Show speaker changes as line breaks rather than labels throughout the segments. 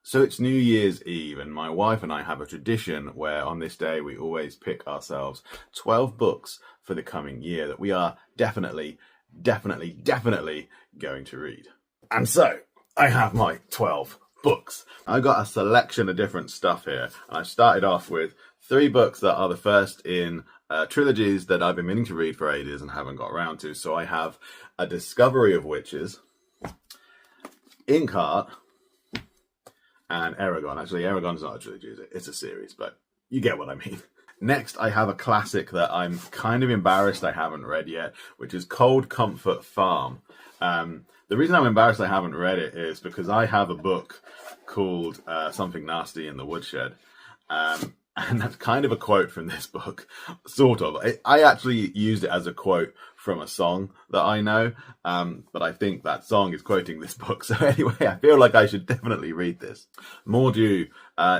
So it's New Year's Eve, and my wife and I have a tradition where on this day we always pick ourselves 12 books for the coming year that we are definitely going to read. And so I have my 12 books. I got a selection of different stuff here. I started off with 3 books that are the first in trilogies that I've been meaning to read for ages and haven't got around to. So I have A Discovery of Witches, Inkheart, and Eragon. Actually, Eragon's not a trilogy, is it? It's a series, but you get what I mean. Next, I have a classic that I'm kind of embarrassed I haven't read yet, which is Cold Comfort Farm. The reason I'm embarrassed I haven't read it is because I have a book called Something Nasty in the Woodshed. And that's kind of a quote from this book, sort of. I actually used it as a quote from a song that I know, but I think that song is quoting this book. So anyway, I feel like I should definitely read this. Mordew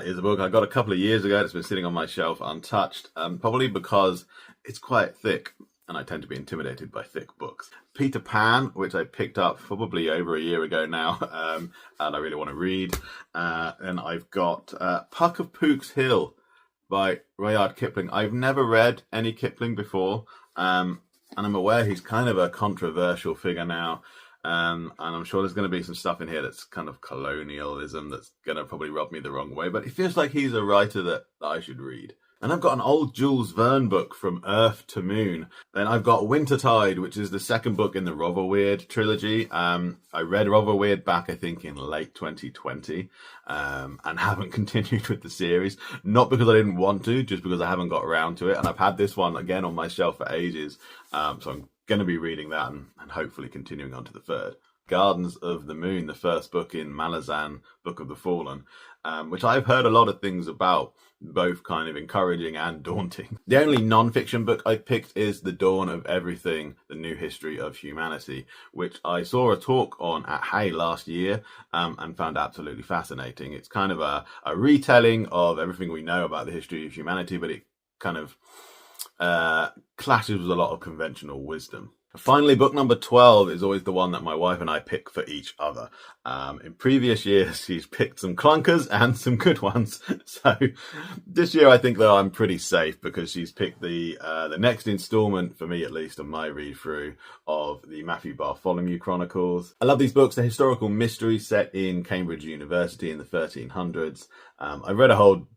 is a book I got a couple of years ago. It's been sitting on my shelf untouched, probably because it's quite thick, and I tend to be intimidated by thick books. Peter Pan, which I picked up probably over a year ago now, and I really want to read. And I've got Puck of Pook's Hill by Rudyard Kipling. I've never read any Kipling before, and I'm aware he's kind of a controversial figure now, and I'm sure there's going to be some stuff in here that's kind of colonialism that's going to probably rub me the wrong way, but it feels like he's a writer that I should read. And I've got an old Jules Verne book, From Earth to Moon. Then I've got Wintertide, which is the second book in the Rotherweird trilogy. I read Rotherweird back, I think, in late 2020, and haven't continued with the series. Not because I didn't want to, just because I haven't got around to it. And I've had this one, again, on my shelf for ages. So I'm going to be reading that and hopefully continuing on to the third. Gardens of the Moon, the first book in Malazan, Book of the Fallen, which I've heard a lot of things about, both kind of encouraging and daunting. The only non-fiction book I picked is The Dawn of Everything, The New History of Humanity, which I saw a talk on at Hay last year and found absolutely fascinating. It's kind of a retelling of everything we know about the history of humanity, but it kind of clashes with a lot of conventional wisdom. Finally, book number 12 is always the one that my wife and I pick for each other. In previous years, she's picked some clunkers and some good ones. So this year, I think, though, I'm pretty safe because she's picked the next installment, for me at least, of my read-through of the Matthew Bartholomew Chronicles. I love these books. They're historical mysteries set in Cambridge University in the 1300s. I read a whole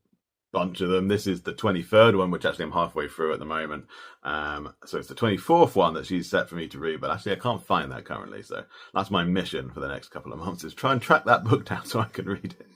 bunch of them. This is the 23rd one, which actually I'm halfway through at the moment. So it's the 24th one that she's set for me to read, but actually I can't find that currently. So that's my mission for the next couple of months, is try and track that book down so I can read it.